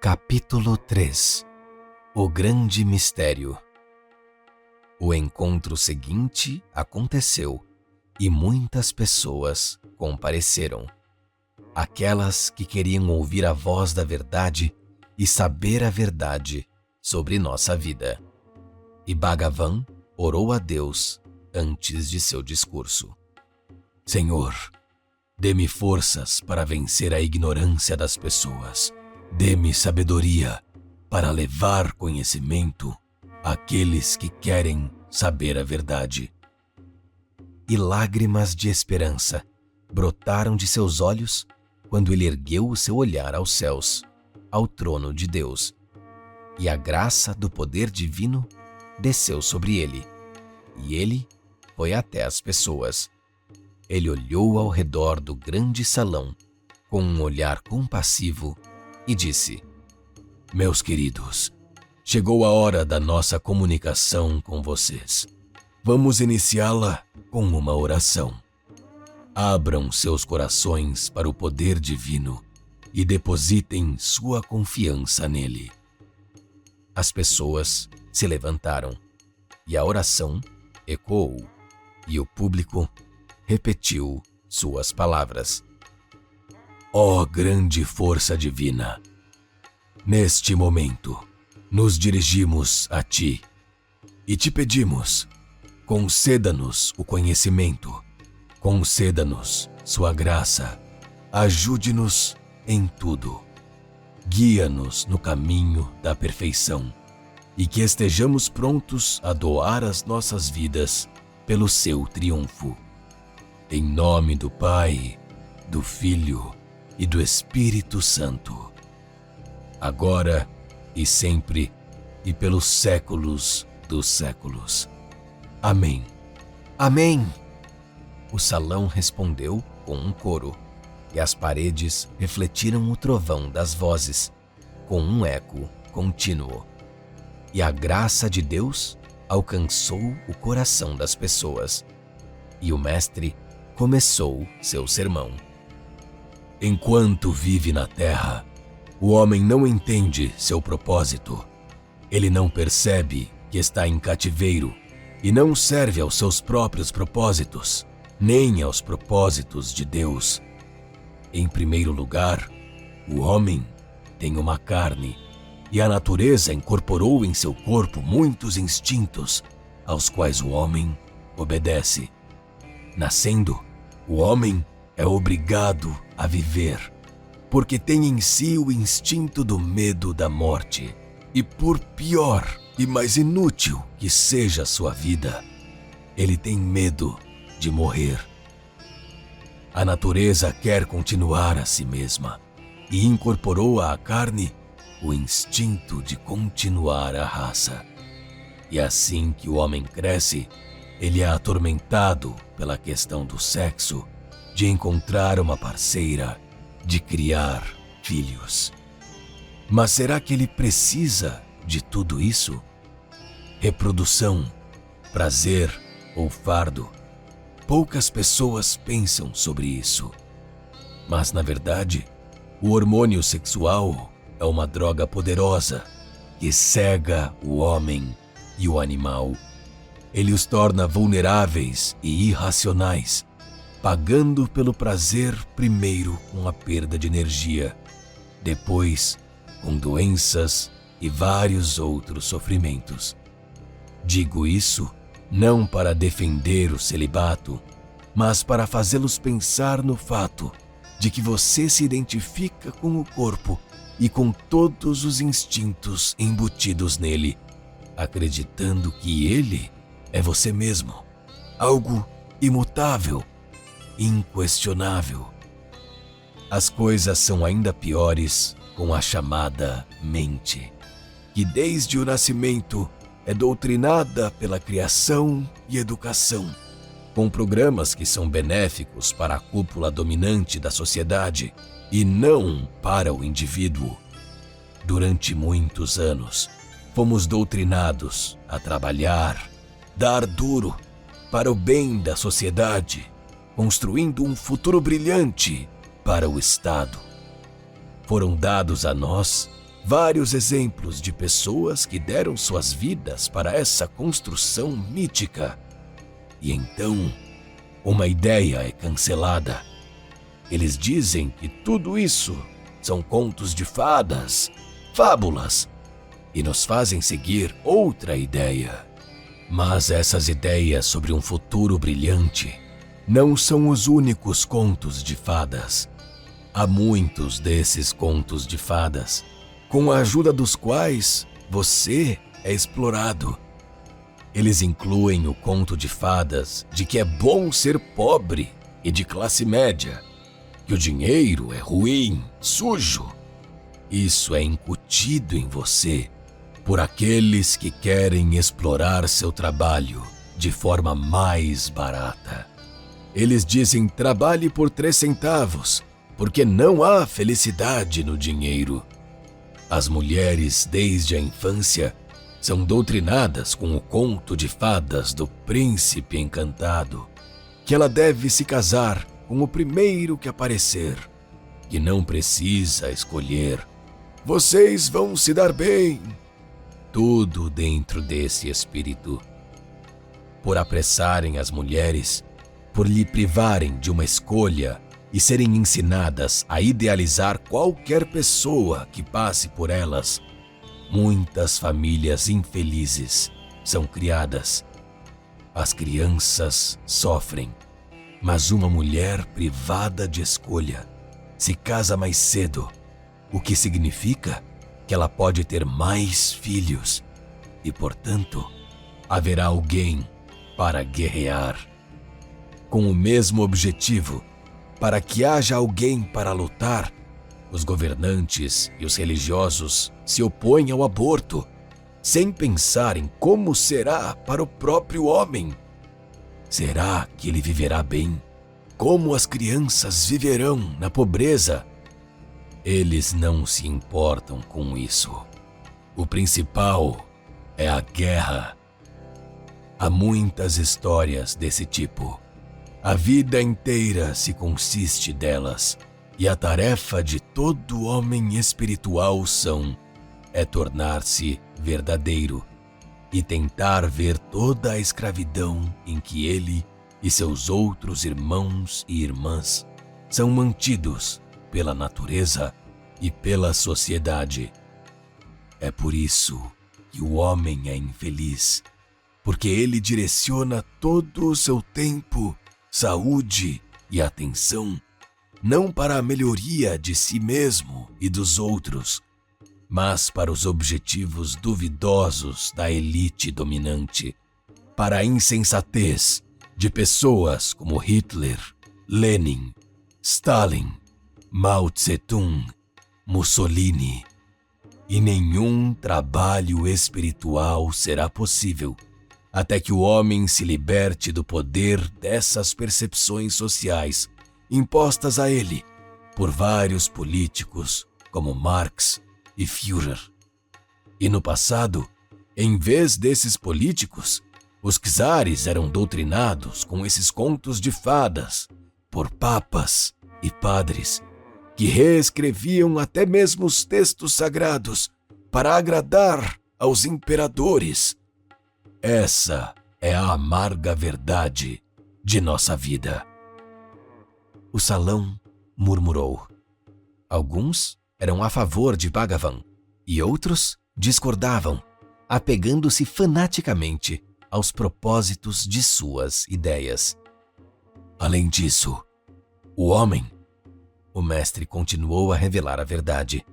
Capítulo 3 O Grande Mistério. O encontro seguinte aconteceu e muitas pessoas compareceram. Aquelas que queriam ouvir a voz da verdade e saber a verdade sobre nossa vida. E Bhagavan orou a Deus antes de seu discurso. Senhor, dê-me forças para vencer a ignorância das pessoas. Dê-me sabedoria para levar conhecimento àqueles que querem saber a verdade. E lágrimas de esperança brotaram de seus olhos quando ele ergueu o seu olhar aos céus, ao trono de Deus. E a graça do poder divino desceu sobre ele, e ele foi até as pessoas. Ele olhou ao redor do grande salão com um olhar compassivo e disse: Meus queridos, chegou a hora da nossa comunicação com vocês. Vamos iniciá-la com uma oração. Abram seus corações para o poder divino e depositem sua confiança nele. As pessoas se levantaram e a oração ecoou e o público repetiu suas palavras. Ó grande força divina, neste momento nos dirigimos a ti e te pedimos, conceda-nos o conhecimento, conceda-nos sua graça, ajude-nos em tudo, guia-nos no caminho da perfeição e que estejamos prontos a doar as nossas vidas pelo seu triunfo. Em nome do Pai, do Filho e do Espírito Santo, agora e sempre e pelos séculos dos séculos. Amém. Amém! O salão respondeu com um coro, e as paredes refletiram o trovão das vozes, com um eco contínuo. E a graça de Deus alcançou o coração das pessoas, e o mestre começou seu sermão. Enquanto vive na terra, o homem não entende seu propósito. Ele não percebe que está em cativeiro e não serve aos seus próprios propósitos, nem aos propósitos de Deus. Em primeiro lugar, o homem tem uma carne e a natureza incorporou em seu corpo muitos instintos aos quais o homem obedece. Nascendo, o homem é obrigado a viver, porque tem em si o instinto do medo da morte. E por pior e mais inútil que seja a sua vida, ele tem medo de morrer. A natureza quer continuar a si mesma e incorporou à carne o instinto de continuar a raça. E assim que o homem cresce, ele é atormentado pela questão do sexo, de encontrar uma parceira, de criar filhos. Mas será que ele precisa de tudo isso? Reprodução, prazer ou fardo? Poucas pessoas pensam sobre isso. Mas, na verdade, o hormônio sexual é uma droga poderosa que cega o homem e o animal. Ele os torna vulneráveis e irracionais, pagando pelo prazer primeiro com a perda de energia, depois com doenças e vários outros sofrimentos. Digo isso não para defender o celibato, mas para fazê-los pensar no fato de que você se identifica com o corpo e com todos os instintos embutidos nele, acreditando que ele é você mesmo, algo imutável, inquestionável. As coisas são ainda piores com a chamada mente, que desde o nascimento é doutrinada pela criação e educação, com programas que são benéficos para a cúpula dominante da sociedade e não para o indivíduo. Durante muitos anos, fomos doutrinados a trabalhar, dar duro para o bem da sociedade, construindo um futuro brilhante para o Estado. Foram dados a nós vários exemplos de pessoas que deram suas vidas para essa construção mítica. E então, uma ideia é cancelada. Eles dizem que tudo isso são contos de fadas, fábulas, e nos fazem seguir outra ideia. Mas essas ideias sobre um futuro brilhante não são os únicos contos de fadas. Há muitos desses contos de fadas, com a ajuda dos quais você é explorado. Eles incluem o conto de fadas de que é bom ser pobre e de classe média, que o dinheiro é ruim, sujo. Isso é incutido em você por aqueles que querem explorar seu trabalho de forma mais barata. Eles dizem: trabalhe por 3 centavos, porque não há felicidade no dinheiro. As mulheres, desde a infância, são doutrinadas com o conto de fadas do príncipe encantado, que ela deve se casar com o primeiro que aparecer, que não precisa escolher. Vocês vão se dar bem. Tudo dentro desse espírito. Por apressarem as mulheres, por lhe privarem de uma escolha e serem ensinadas a idealizar qualquer pessoa que passe por elas, muitas famílias infelizes são criadas. As crianças sofrem, mas uma mulher privada de escolha se casa mais cedo, o que significa que ela pode ter mais filhos e, portanto, haverá alguém para guerrear. Com o mesmo objetivo, para que haja alguém para lutar, os governantes e os religiosos se opõem ao aborto, sem pensar em como será para o próprio homem. Será que ele viverá bem? Como as crianças viverão na pobreza? Eles não se importam com isso. O principal é a guerra. Há muitas histórias desse tipo. A vida inteira se consiste delas, e a tarefa de todo homem espiritual é tornar-se verdadeiro e tentar ver toda a escravidão em que ele e seus outros irmãos e irmãs são mantidos pela natureza e pela sociedade. É por isso que o homem é infeliz, porque ele direciona todo o seu tempo, saúde e atenção não para a melhoria de si mesmo e dos outros, mas para os objetivos duvidosos da elite dominante, para a insensatez de pessoas como Hitler, Lenin, Stalin, Mao Tse-tung, Mussolini. E nenhum trabalho espiritual será possível até que o homem se liberte do poder dessas percepções sociais impostas a ele por vários políticos como Marx e Führer. E no passado, em vez desses políticos, os czares eram doutrinados com esses contos de fadas por papas e padres que reescreviam até mesmo os textos sagrados para agradar aos imperadores. Essa é a amarga verdade de nossa vida. O salão murmurou. Alguns eram a favor de Bhagavan e outros discordavam, apegando-se fanaticamente aos propósitos de suas ideias. Além disso, o mestre continuou a revelar a verdade,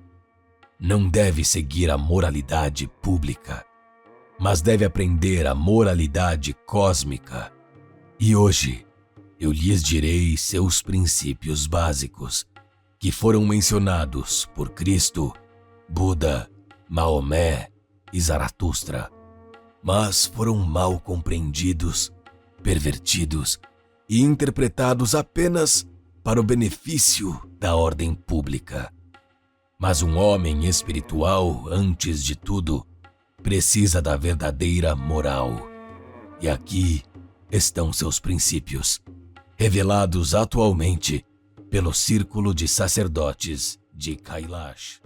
não deve seguir a moralidade pública, mas deve aprender a moralidade cósmica. E hoje eu lhes direi seus princípios básicos, que foram mencionados por Cristo, Buda, Maomé e Zaratustra, mas foram mal compreendidos, pervertidos e interpretados apenas para o benefício da ordem pública. Mas um homem espiritual, antes de tudo, precisa da verdadeira moral. E aqui estão seus princípios, revelados atualmente pelo Círculo de Sacerdotes de Kailash.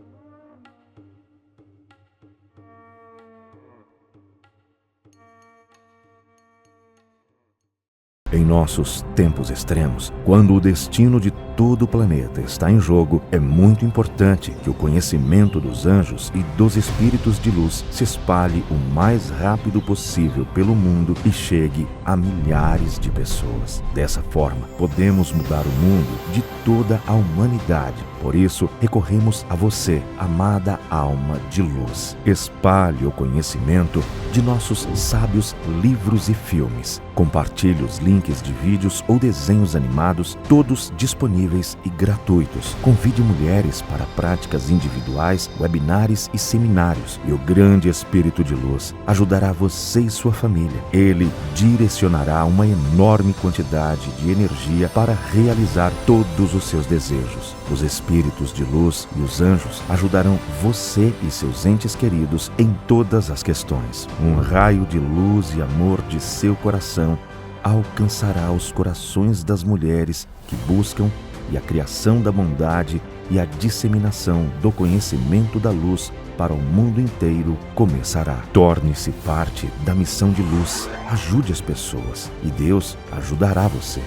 Em nossos tempos extremos, quando o destino de todo o planeta está em jogo, é muito importante que o conhecimento dos anjos e dos espíritos de luz se espalhe o mais rápido possível pelo mundo e chegue a milhares de pessoas. Dessa forma, podemos mudar o mundo de toda a humanidade. Por isso, recorremos a você, amada alma de luz. Espalhe o conhecimento de nossos sábios livros e filmes. Compartilhe os links de vídeos ou desenhos animados, todos disponíveis e gratuitos. Convide mulheres para práticas individuais, webinários e seminários. E o grande Espírito de Luz ajudará você e sua família. Ele direcionará uma enorme quantidade de energia para realizar todos os seus desejos. Os espíritos de luz e os anjos ajudarão você e seus entes queridos em todas as questões. Um raio de luz e amor de seu coração alcançará os corações das mulheres que buscam, e a criação da bondade e a disseminação do conhecimento da luz para o mundo inteiro começará. Torne-se parte da missão de luz. Ajude as pessoas e Deus ajudará você.